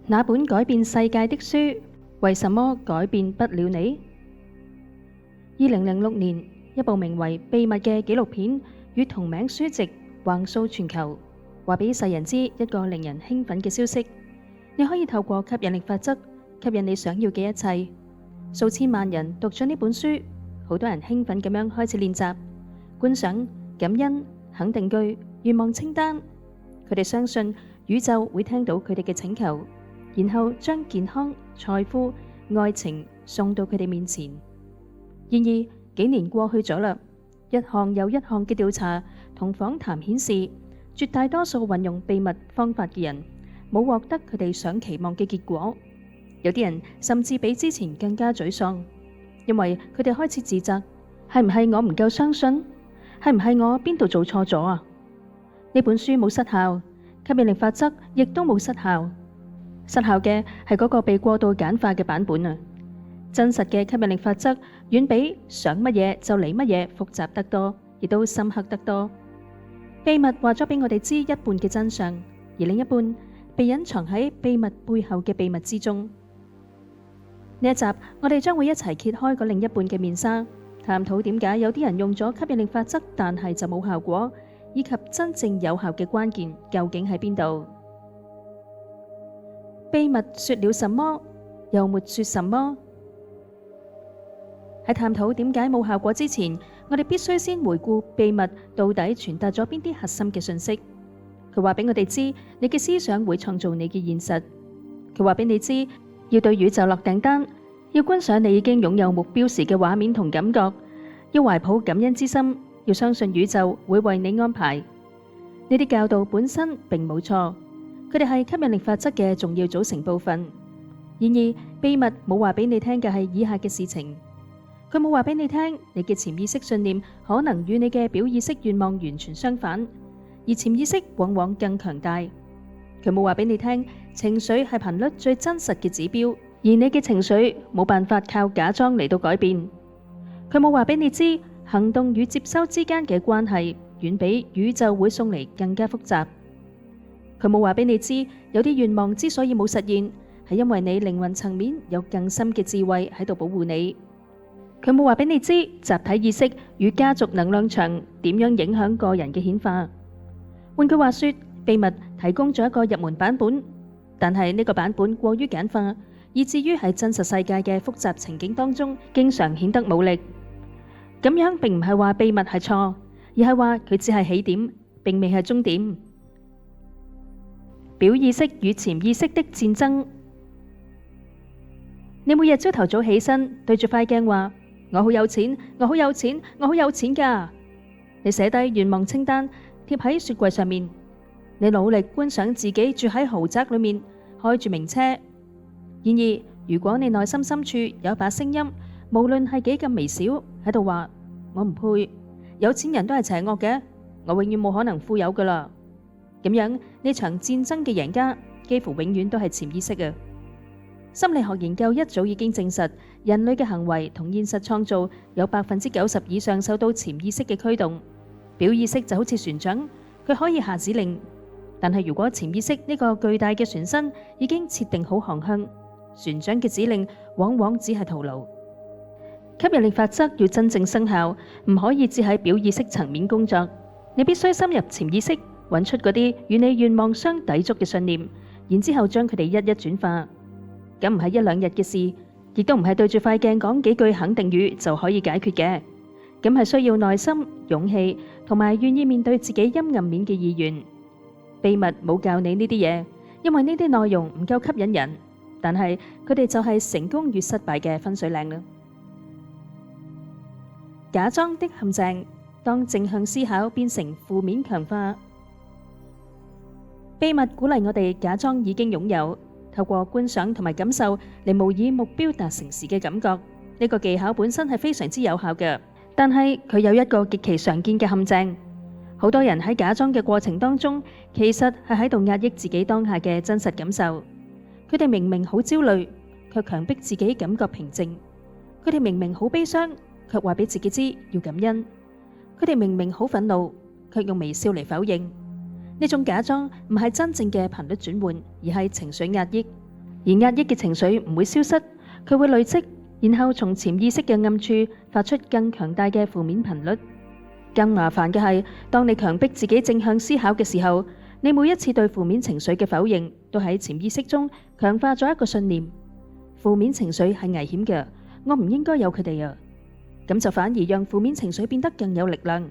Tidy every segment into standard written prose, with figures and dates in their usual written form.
那本改變世界的書，為什麼改變不了你？2006年，一部名為《秘密》嘅紀錄片與同名書籍橫掃全球，話俾世人知一個令人興奮嘅消息：你可以透過吸引力法則吸引你想要嘅一切。數千萬人讀咗呢本書，好多人興奮咁樣開始練習觀想、感恩、肯定句、願望清單。佢哋相信宇宙會聽到佢哋嘅請求，然後將健康、財富、愛情送到佢哋面前。然而幾年過去咗啦，一項又一項嘅調查同訪談顯示，絕大多數運用秘密方法嘅人冇獲得佢哋想期望嘅結果。有啲人甚至比之前更加沮喪，因為佢哋開始自責：係唔係我唔夠相信？係唔係我邊度做錯咗啊？呢本書冇失效，吸引力法則亦都冇失效。失效嘅係嗰個被過度簡化嘅版本啊！真實嘅吸引力法則遠比想乜嘢就嚟乜嘢複雜得多，亦都深刻得多。秘密話咗俾我哋知一半嘅真相，而另一半被隱藏喺秘密背後嘅秘密之中。呢一集我哋將會一齊揭開嗰另一半嘅面紗，探討點解有啲人用咗吸引力法則，但係就冇效果，以及真正有效嘅關鍵究竟喺邊度？秘密說了什麼，又沒說什麼？喺探討點解冇效果之前，我哋必須先回顧秘密到底傳達咗邊啲核心嘅信息。佢話俾我哋知，你嘅思想會創造你嘅現實。佢話俾你知，要對宇宙落訂單，要觀賞你已經擁有目標時嘅畫面同感覺，要懷抱感恩之心，要相信宇宙會為你安排。呢啲教導本身並冇錯，佢哋係吸引力法則嘅重要組成部分。然而，秘密冇話俾你聽嘅係以下嘅事情。佢冇話俾你聽，你嘅潛意識信念可能與你嘅表意識願望完全相反，而潛意識往往更強大。佢冇話俾你聽，情緒係頻率最真實嘅指標，而你嘅情緒冇辦法靠假裝嚟到改變。佢冇話俾你知，行動與接收之間嘅關係遠比宇宙會送嚟更加複雜。佢冇話俾你知，有啲願望之所以冇實現，係因為你靈魂層面有更深嘅智慧喺度保護你。佢冇話俾你知，集體意識與家族能量場點樣影響個人嘅顯化。換句話說，秘密提供咗一個入門版本，但係呢個版本過於簡化，以至於喺真實世界嘅複雜情景當中，經常顯得冇力。咁樣並唔係話秘密係錯，而係話佢只係起點，並未係終點。表意識與潛意識的戰爭。你每日朝頭早起身，對住塊鏡話：我好有錢，我好有錢，我好有錢㗎。你寫低願望清單，貼喺雪櫃上面。你努力觀想自己住喺豪宅裏面，開住名車。然而，如果你內心深處有一把聲音，無論係幾咁微小，喺度話：我唔配，有錢人都係邪惡嘅，我永遠冇可能富有㗎喇。咁樣呢場戰爭嘅贏家，幾乎永遠都係潛意識啊！心理學研究一早已經證實，人類嘅行為同現實創造有90%以上受到潛意識嘅驅動。表意識就好似船長，佢可以下指令，但係如果潛意識呢個巨大嘅船身已經設定好航向，船長嘅指令往往只係徒勞。吸引力法則要真正生效，唔可以只喺表意識層面工作，你必須深入潛意識，揾出嗰啲與你願望相抵觸嘅信念，然之後將佢哋一一轉化。咁唔係一兩日嘅事，亦都唔係對住塊鏡講幾句肯定語就可以解決嘅。咁係需要耐心、勇氣同埋願意面對自己陰暗面嘅意願。秘密冇教你呢啲嘢，因為呢啲內容唔夠吸引人，但係佢哋就係成功與失敗嘅分水嶺啦。假裝的陷阱，當正向思考變成負面強化。秘密鼓勵我哋假裝已經擁有，透過觀想同埋感受嚟模擬目標達成時嘅感覺。呢個技巧本身係非常之有效嘅，但係佢有一個極其常見嘅陷阱。好多人喺假裝嘅過程當中，其實係喺度壓抑自己當下嘅真實感受。佢哋明明好焦慮，卻強迫自己感覺平靜。佢哋明明好悲傷，卻話俾自己知要感恩。佢哋明明好憤怒，卻用微笑嚟否認。呢種假裝唔係真正嘅頻率轉換，而係情緒壓抑。而壓抑嘅情緒唔會消失，佢會累積，然後從潛意識嘅暗處發出更強大嘅負面頻率。更麻煩嘅係，當你強迫自己正向思考嘅時候，你每一次對負面情緒嘅否認，都喺潛意識中強化咗一個信念：負面情緒係危險嘅，我唔應該有佢哋啊。咁就反而讓負面情緒變得更有力量。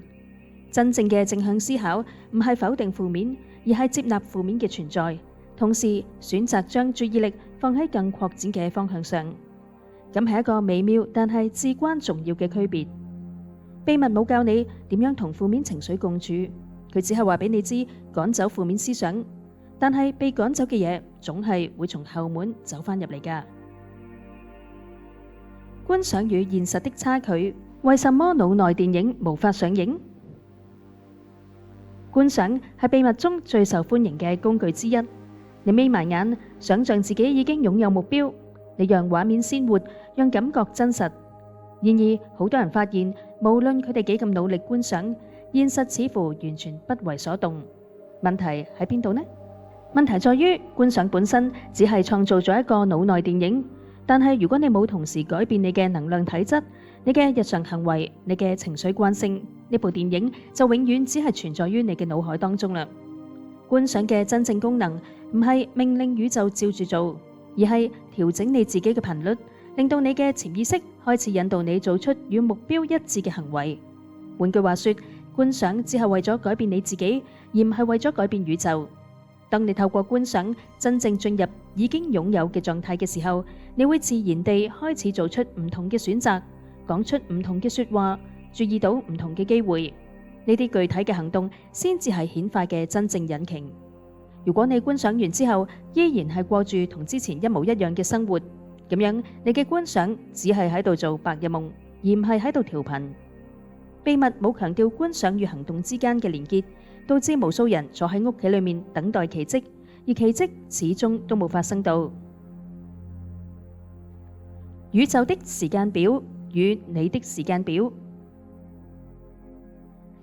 真正嘅正向思考唔係否定負面，而係接納負面嘅存在，同時選擇將注意力放喺更擴展嘅方向上。咁係一個微妙但係至關重要嘅區別。秘密冇教你點樣同負面情緒共處，佢只係話俾你知趕走負面思想，但係被趕走嘅嘢總係會從後門走返入嚟㗎。觀想與現實的差距，為什麼腦內電影無法上映？觀想係秘密中最受歡迎嘅工具之一。你眯埋眼，想象自己已經擁有目標，你讓畫面鮮活，讓感覺真實。然而，好多人發現，無論佢哋幾咁努力觀想，現實似乎完全不為所動。問題喺邊度呢？問題在於觀想本身只係創造咗一個腦內電影，但係如果你冇同時改變你嘅能量體質、你嘅日常行為、你嘅情緒慣性，呢部電影就永遠只係存在於你嘅腦海當中啦。觀想嘅真正功能唔係命令宇宙照住做，而係調整你自己嘅頻率，令到你嘅潛意識開始引導你做出與目標一致嘅行為。換句話說，觀想只係為咗改變你自己，而唔係為咗改變宇宙。當你透過觀想真正進入已經擁有嘅狀態嘅時候，你會自然地開始做出唔同嘅選擇，講出唔同嘅說話，注意到唔同嘅機會。呢啲具體嘅行動先至係顯化嘅真正引擎。如果你觀想完之後依然係過住同之前一模一樣嘅生活，咁樣你嘅觀想只係喺度做白日夢，而唔係喺度調頻。秘密冇強調觀想與行動之間嘅連結，導致無數人坐喺屋企裏面等待奇蹟，而奇蹟始終都冇發生到。宇宙的時間表與你的時間表。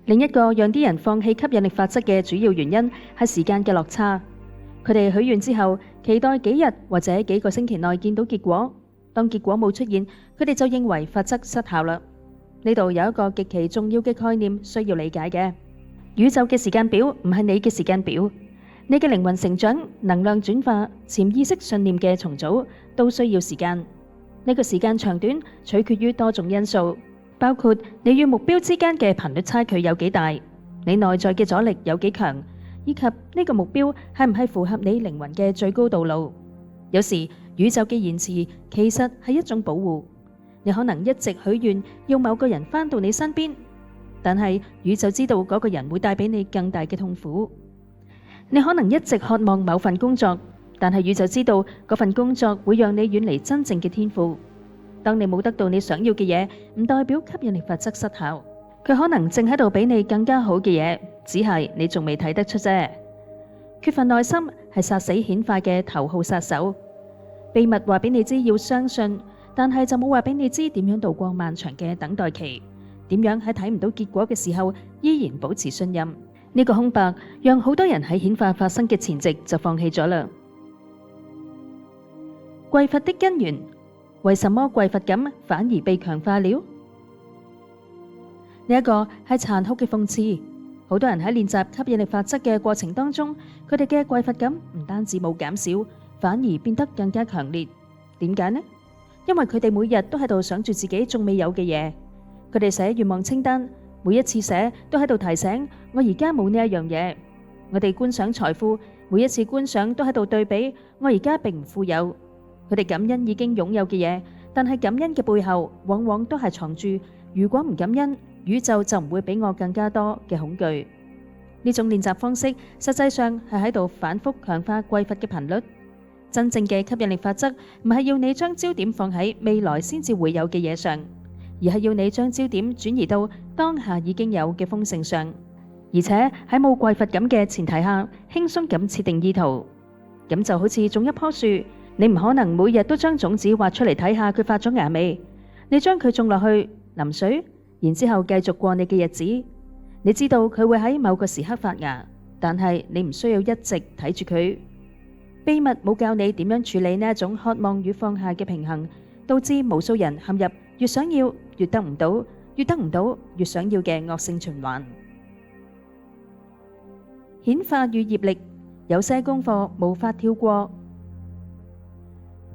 另一個讓啲人放棄吸引力法則嘅主要原因係時間嘅落差。佢哋許願之後，期待幾日或者幾個星期內見到結果。當結果冇出現，佢哋就認為法則失效啦。呢度有一個極其重要嘅概念需要理解嘅：宇宙嘅時間表唔係你嘅時間表。你嘅靈魂成長、能量轉化、潛意識信念嘅重組都需要時間。呢個時間長短取決於多種因素，包括你與目標之間嘅頻率差距有幾大，你內在嘅阻力有幾強，以及呢個目標係唔係符合你靈魂嘅最高道路。有時宇宙嘅延遲其實係一種保護。你可能一直許願要某個人返到你身邊，但係宇宙知道嗰個人會帶俾你更大嘅痛苦。你可能一直渴望某份工作，但係宇宙知道嗰份工作會讓你遠離真正嘅天賦。當你冇得到你想要嘅嘢，唔代表吸引力法則失效，佢可能正喺度俾你更加好嘅嘢，只係你仲未睇得出啫。缺乏耐心係殺死顯化嘅頭號殺手。秘密話俾你知要相信，但係就冇話俾你知點樣度過漫長嘅等待期，點樣喺睇唔到結果嘅時候依然保持信任。呢個空白讓好多人喺顯化發生嘅前夕就放棄咗啦。匱乏的根源，為什麼匱乏感反而被強化了？呢一個係殘酷嘅諷刺。好多人喺練習吸引力法則嘅過程當中，佢哋嘅匱乏感唔單止冇減少，反而變得更加強烈。點解呢？因為佢哋每日都喺度想住自己仲未有嘅嘢，佢哋寫願望清單，每一次寫都喺度提醒我而家冇呢一樣嘢。我哋觀想財富，每一次觀想都喺度對比我而家並唔富有。佢哋感恩已經擁有嘅嘢，但係感恩嘅背後往往都係藏住如果唔感恩，宇宙就唔會俾我更加多嘅恐懼。呢種練習方式實際上係喺度反覆強化匱乏嘅頻率。真正嘅吸引力法則唔係要你將焦點放喺未來先至會有嘅嘢上，而係要你將焦點轉移到當下已經有嘅豐盛上，而且喺冇匱乏感嘅前提下，輕鬆咁設定意圖。咁就好似種一棵樹，你唔可能每日都將種子挖出嚟睇下佢發咗芽未，你將佢種落去，淋水，然之後繼續過你嘅日子。你知道佢會喺某個時刻發芽，但係你唔需要一直睇住佢。秘密冇教你點樣處理呢一種渴望與放下嘅平衡，導致無數人陷入越想要越得唔到，越得唔到越想要嘅惡性循環。顯化與業力，有些功課無法跳過。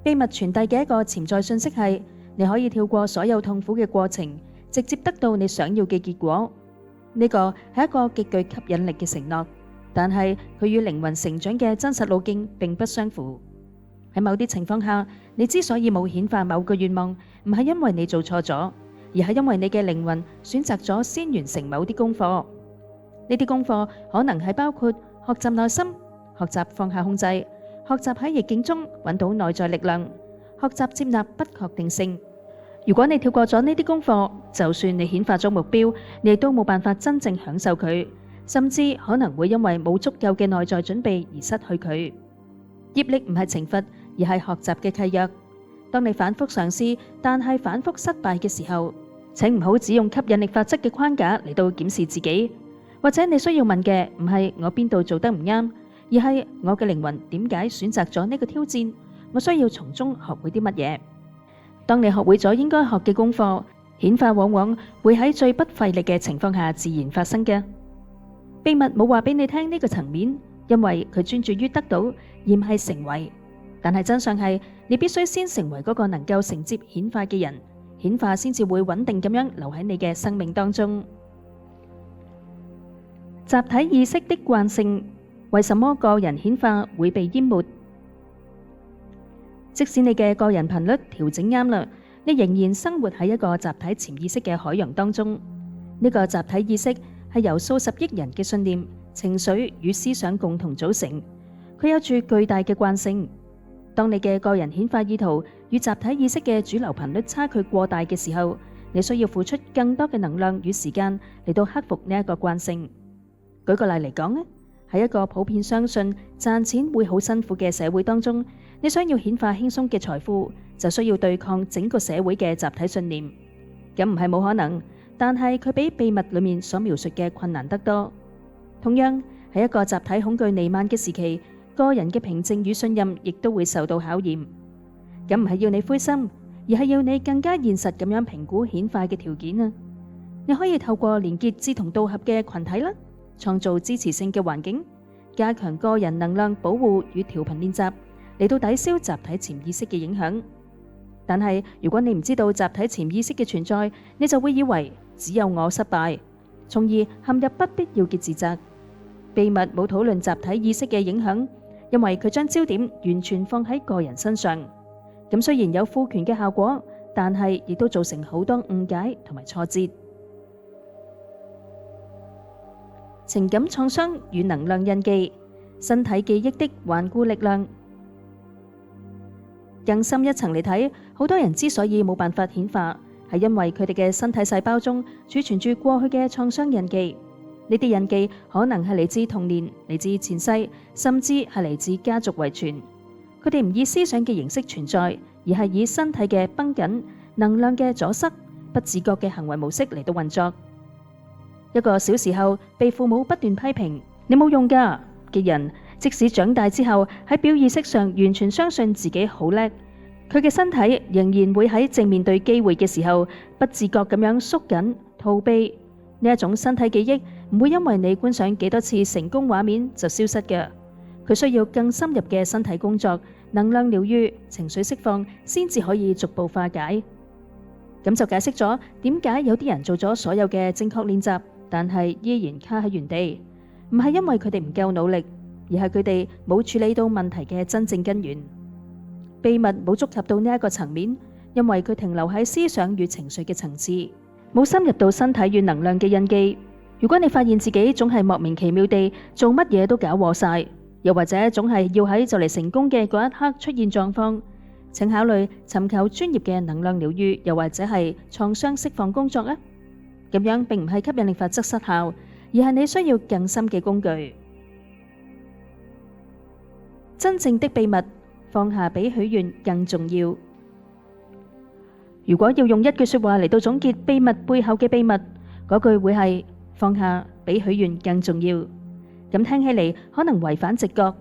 秘密傳遞嘅一個潛在信息係，你可以跳過所有痛苦嘅過程，直接得到你想要嘅結果。呢個係一個極具吸引力嘅承諾，但係佢與靈魂成長嘅真實路徑並不相符。喺某啲情況下，你之所以冇顯化某個願望，唔係因為你做錯咗，而係因為你嘅靈魂選擇咗先完成某啲功課。呢啲功課可能係包括學習耐心、學習放下控制、學習喺逆境中揾到內在力量、學習接納不確定性。如果你跳過咗呢啲功課，就算你顯化咗目標，你亦都冇辦法真正享受佢，甚至可能會因為冇足夠嘅內在準備而失去佢。業力唔係懲罰，而係學習嘅契約。當你反覆嘗試，但係反覆失敗嘅時候，請唔好只用吸引力法則嘅框架嚟到檢視自己，或者你需要問嘅唔係我邊度做得唔啱，而係我嘅靈魂點解選擇咗呢個挑戰，我需要從中學會啲乜嘢。當你學會咗應該學嘅功課，顯化往往會喺最不費力嘅情況下自然發生嘅。秘密冇話俾你聽呢個層面，因為佢專注於得到，而唔係成為。但係真相係，你必須先成為嗰個能夠承接顯化嘅人，顯化先至會穩定咁樣留喺你嘅生命當中。集體意識的慣性，為什麼個人顯化會被淹沒？即使你嘅個人頻率調整啱啦，你仍然生活喺一個集體潛意識嘅海洋當中。呢個集體意識係由數十億人嘅信念、情緒與思想共同組成，佢有住巨大嘅慣性。當你嘅個人顯化意圖與集體意識嘅主流頻率差距過大嘅時候，你需要付出更多嘅能量與時間嚟到克服呢一個慣性。舉個例嚟講呢，喺一個普遍相信賺錢會好辛苦嘅社會當中，你想要顯化輕鬆嘅財富，就需要對抗整個社會嘅集體信念。咁唔係冇可能，但係佢比秘密裏面所描述嘅困難得多。同樣喺一個集體恐懼彌漫嘅時期，個人嘅平靜與信任亦都會受到考驗。咁唔係要你灰心，而係要你更加現實咁樣評估顯化嘅條件啊！你可以透過連結志同道合嘅群體啦，創造支持性嘅環境，加強個人能量保護與調頻練習，嚟到抵消集體潛意識嘅影響。但係如果你唔知道集體潛意識嘅存在，你就會以為只有我失敗，從而陷入不必要嘅自責。秘密冇討論集體意識嘅影響，因為佢將焦點完全放喺個人身上。咁雖然有賦權嘅效果，但係亦都造成好多誤解同埋挫折。情感創傷與能量印記，身體記憶的頑固力量。更深一層嚟睇，好多人之所以冇辦法顯化，係因為佢哋嘅身體細胞中儲存住過去嘅創傷印記。呢啲印記可能係嚟自童年、嚟自前世，甚至係嚟自家族遺傳。佢哋唔以思想嘅形式存在，而係以身體嘅繃緊、能量嘅阻塞、不自覺嘅行為模式嚟到運作。一個小時候被父母不斷批評你冇用㗎嘅人，即使長大之後喺表意識上完全相信自己好叻，佢嘅身體仍然會喺正面對機會嘅時候不自覺咁樣縮緊、逃避。呢一種身體記憶唔會因為你觀賞幾多次成功畫面就消失嘅，佢需要更深入嘅身體工作、能量療愈、情緒釋放，先至可以逐步化解。咁就解釋咗點解有啲人做咗所有嘅正確練習，但係依然卡喺原地，唔係因為佢哋唔夠努力，而係佢哋冇處理到問題嘅真正根源。秘密冇觸及到呢一個層面，因為佢停留喺思想與情緒嘅層次，冇深入到身體與能量嘅印記。如果你發現自己總係莫名其妙地做乜嘢都搞禍晒，又或者總係要喺就嚟成功嘅嗰一刻出現狀況，請考慮尋求專業嘅能量療愈，又或者係創傷釋放工作啊！咁樣並唔係吸引力法則失效，而係你需要更深嘅工具。真正的秘密，放下比許願更重要。如果要用一句說話嚟到總結秘密背後嘅秘密，嗰句會係放下比許願更重要。咁聽起嚟可能違反直覺，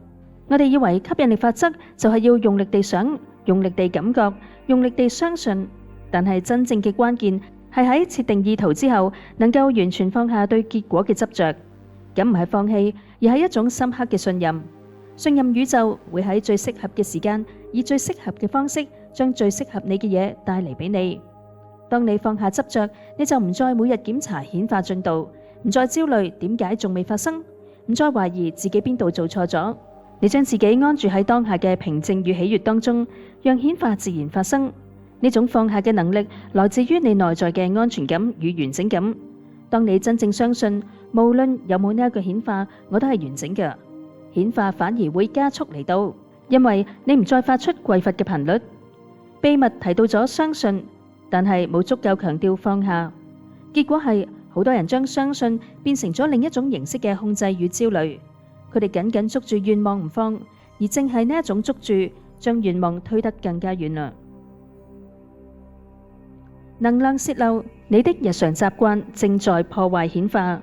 我哋以為吸引力法則就係要用力地想、用力地感覺、用力地相信，但係真正嘅關鍵係喺設定意圖之後，能夠完全放下對結果嘅執着。咁唔係放棄，而係一種深刻嘅信任。信任宇宙會喺最適合嘅時間，以最適合嘅方式，將最適合你嘅嘢帶嚟俾你。當你放下執着，你就唔再每日檢查顯化進度，唔再焦慮點解仲未發生，唔再懷疑自己邊度做錯咗。你將自己安住喺當下嘅平靜與喜悅當中，讓顯化自然發生。呢種放下嘅能力來自於你內在嘅安全感與完整感。當你真正相信，無論有冇呢一個顯化，我都係完整嘅，顯化反而會加速嚟到，因為你唔再發出匱乏嘅頻率。秘密提到咗相信，但係冇足夠強調放下，結果係好多人將相信變成咗另一種形式嘅控制與焦慮。佢哋緊緊捉住願望唔放，而正係呢一種捉住，將願望推得更加遠啦。能量洩漏，你的日常習慣正在破壞顯化。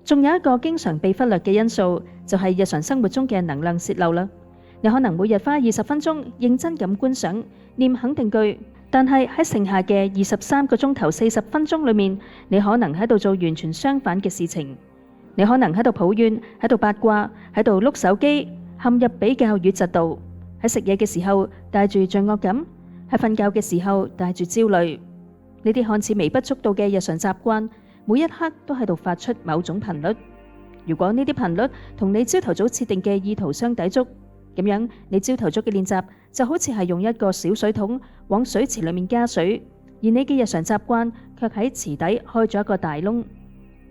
仲有一個經常被忽略嘅因素，就係日常生活中嘅能量洩漏啦。你可能每日花20分鐘認真咁觀想、念肯定句，但係喺剩下嘅23個鐘頭40分鐘裏面，你可能喺度做完全相反嘅事情。你可能喺度抱怨、喺度八卦、喺度碌手機，陷入比較與嫉妒。喺食嘢嘅時候帶住罪惡感，喺瞓覺嘅時候帶住焦慮。呢啲看似微不足道嘅日常習慣，每一刻都喺度發出某種頻率。如果呢啲頻率同你朝頭早設定嘅意圖相抵觸，咁樣你朝頭早嘅練習就好似係用一個小水桶往水池裏面加水，而你嘅日常習慣卻喺池底開咗一個大窿。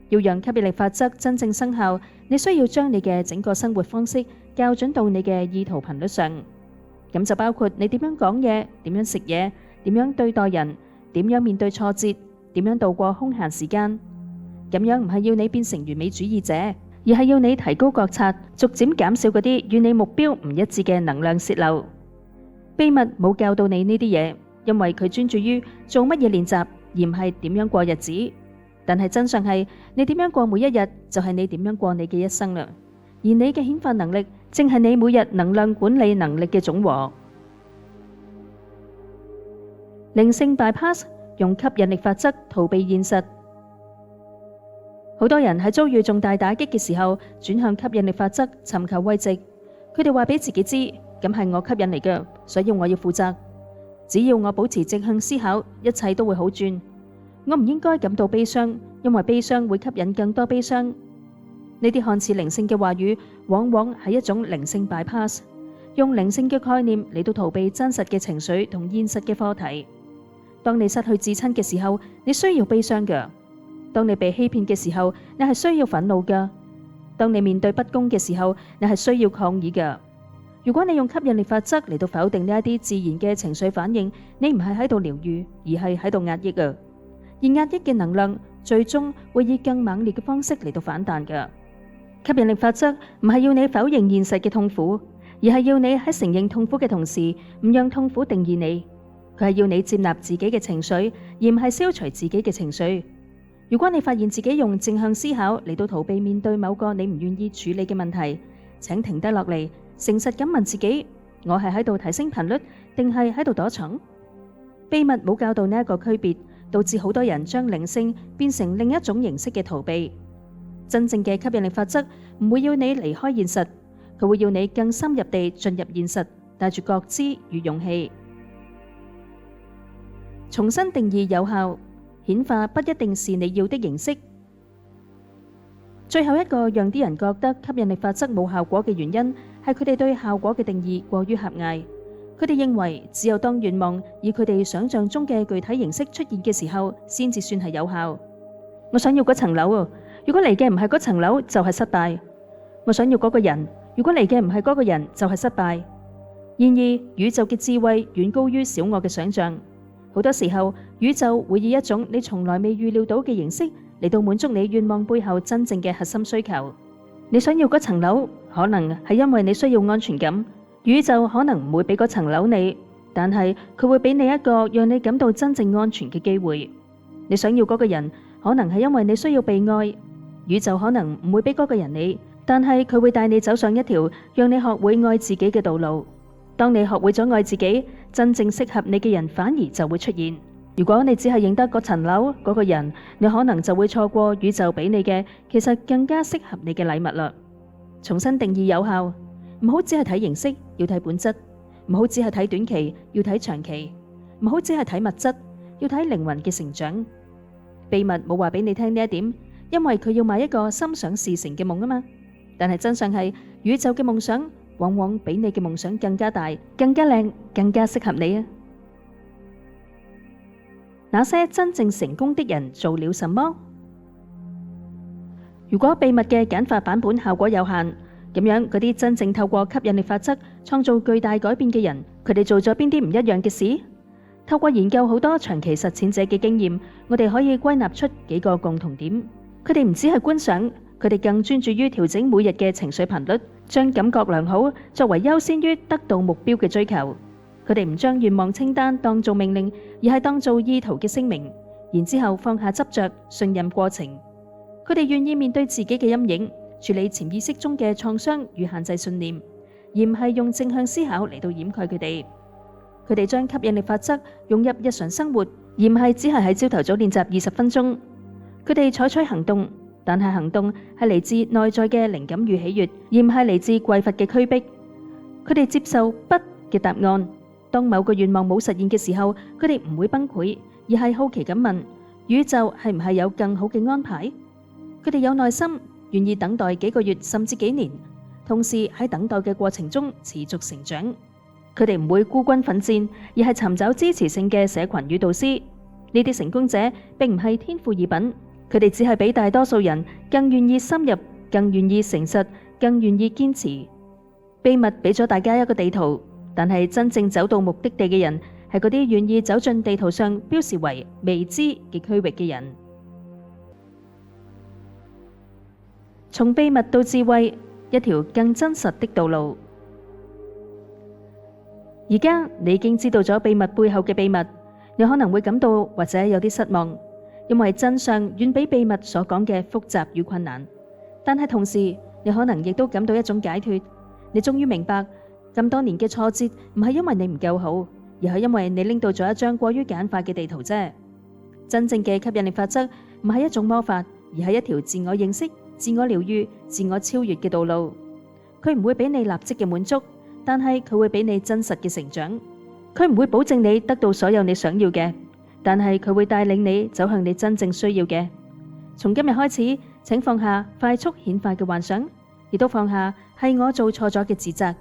要讓吸引力法則真正生效，你需要將你嘅整個生活方式校準到你嘅意圖頻率上。咁就包括你點樣講嘢、點樣食嘢、點樣對待人、點樣面對挫折、點樣度過空閒時間。咁樣唔係要你變成完美主義者，而係要你提高覺察，逐漸減少嗰啲與你目標唔一致嘅能量洩漏。秘密冇教到你呢啲嘢，因為佢專注於做乜嘢練習，而唔係點樣過日子。但係真相係，你點樣過每一日，就係你點樣過你嘅一生啦。而你嘅顯化能力，正係你每日能量管理能力嘅總和。靈性 bypass， 用吸引力法則逃避現實。好多人喺遭遇重大打擊嘅時候，轉向吸引力法則尋求慰藉。佢哋話俾自己知，咁係我吸引嚟嘅，所以我要負責。只要我保持正向思考，一切都會好轉。我唔應該感到悲傷，因為悲傷會吸引更多悲傷。呢啲看似靈性嘅話語，往往係一種靈性 bypass， 用靈性嘅概念嚟到逃避真實嘅情緒同現實嘅課題。當你失去至親嘅時候，你需要悲傷㗎；當你被欺騙嘅時候，你係需要憤怒㗎；當你面對不公嘅時候，你係需要抗議㗎。如果你用吸引力法則嚟到否定呢一啲自然嘅情緒反應，你唔係喺度療癒，而係喺度壓抑啊！而壓抑嘅能量最終會以更猛烈嘅方式嚟到反彈㗎。吸引力法則唔係要你否認現實嘅痛苦，而係要你喺承認痛苦嘅同時，唔讓痛苦定義你。佢係要你接納自己嘅情緒，而唔係消除自己嘅情緒。如果你發現自己用正向思考嚟到逃避面對某個你唔願意處理嘅問題，請停低落嚟，誠實咁問自己：我係喺度提升頻率，定係喺度躲藏？秘密冇教導呢一個區別，導致好多人將靈性變成另一種形式嘅逃避。真正嘅吸引力法則唔會要你離開現實，佢會要你更深入地進入現實，帶住覺知與勇氣。重新定義有效顯化，不一定是你要的形式。最後一個讓啲人覺得吸引力法則冇效果嘅原因，係佢哋對效果嘅定義過於狹隘。佢哋認為只有當願望以佢哋想象中嘅具體形式出現嘅時候，先至算係有效。我想要嗰層樓啊，如果嚟嘅唔係嗰層樓，就係失敗。我想要嗰個人，如果嚟嘅唔係嗰個人，就係失敗。然而，宇宙嘅智慧遠高於小我嘅想象。好多時候，宇宙會以一種你從來未預料到嘅形式嚟到滿足你願望背後真正嘅核心需求。你想要嗰層樓，可能係因為你需要安全感。宇宙可能唔會俾嗰層樓你，但係佢會俾你一個讓你感到真正安全嘅機會。你想要嗰個人，可能係因為你需要被愛。宇宙可能唔會俾嗰個人你，但係佢會帶你走上一條讓你學會愛自己嘅道路。當你學會咗愛自己，真正適合你嘅人反而就會出現。如果你只係認得嗰層樓嗰個人，你可能就會錯過宇宙俾你嘅其實更加適合你嘅禮物啦。重新定義有效，唔好只係睇形式，要睇本質；唔好只係睇短期，要睇長期；唔好只係睇物質，要睇靈魂嘅成長。秘密冇話俾你聽呢一點，因為佢要買一個心想事成嘅夢啊嘛。但係真相係，宇宙嘅夢想往往比你嘅夢想更加大、更加靚、更加適合你啊！那些真正成功的人做了什麼？如果秘密嘅簡化版本效果有限，咁樣嗰啲真正透過吸引力法則創造巨大改變嘅人，佢哋做咗邊啲唔一樣嘅事？透過研究好多長期實踐者嘅經驗，我哋可以歸納出幾個共同點。佢哋唔只係觀賞，佢哋更專注於調整每日嘅情緒頻率，將感覺良好作為優先於得到目標嘅追求。佢哋唔將願望清單當做命令，而係當做意圖嘅聲明，然之後放下執着，信任過程。佢哋願意面對自己嘅陰影，處理潛意識中嘅創傷與限制信念，而唔係用正向思考嚟到掩蓋佢哋。佢哋將吸引力法則融入日常生活，而唔係只係喺朝頭早練習20分鐘。佢哋採取行動，但係行動係嚟自內在嘅靈感與喜悅，而唔係嚟自匱乏嘅驅逼。佢哋接受不嘅答案。當某個願望冇實現嘅時候，佢哋唔會崩潰，而係好奇咁問宇宙係唔係有更好嘅安排。佢哋有耐心，願意等待幾個月甚至幾年，同時喺等待嘅過程中持續成長。佢哋唔會孤軍奮戰，而係尋找支持性嘅社群與導師。呢啲成功者並唔係天賦異稟，佢哋只係比大多數人更願意深入，更願意誠實，更願意堅持。秘密俾咗大家一個地圖。但係真正走到目的地嘅人，係嗰啲願意走進地圖上標示為未知嘅區域嘅人。從秘密到智慧，一條更真實的道路。而家你已經知道咗秘密背後嘅秘密，你可能會感到或者有啲失望，因為真相遠比秘密所講嘅複雜與困難。但係同時，你可能亦都感到一種解脫，你終於明白。咁多年嘅挫折唔係因為你唔夠好，而係因為你拎到咗一張過於簡化嘅地圖啫。真正嘅吸引力法則唔係一種魔法，而係一條自我認識、自我療癒、自我超越嘅道路。佢唔會俾你立即嘅滿足，但係佢會俾你真實嘅成長。佢唔會保證你得到所有你想要嘅，但係佢會帶領你走向你真正需要嘅。從今日開始，請放下快速顯化嘅幻想，亦都放下係我做錯咗嘅自責。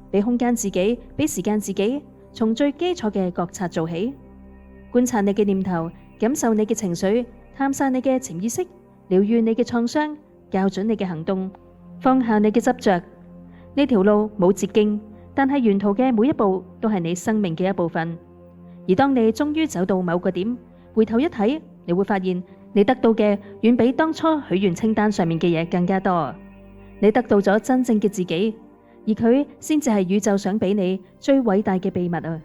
俾空間自己，俾時間自己，從最基礎嘅覺察做起，觀察你嘅念頭，感受你嘅情緒，探索你嘅潛意識，療癒你嘅創傷，校準你嘅行動，放下你嘅執着。呢條路冇捷徑，但係沿途嘅每一步都係你生命嘅一部分。而當你終於走到某個點，回頭一睇，你會發現你得到嘅遠比當初許願清單上面嘅嘢更加多。你得到咗真正嘅自己。而佢先至係宇宙想俾你最偉大嘅秘密啊！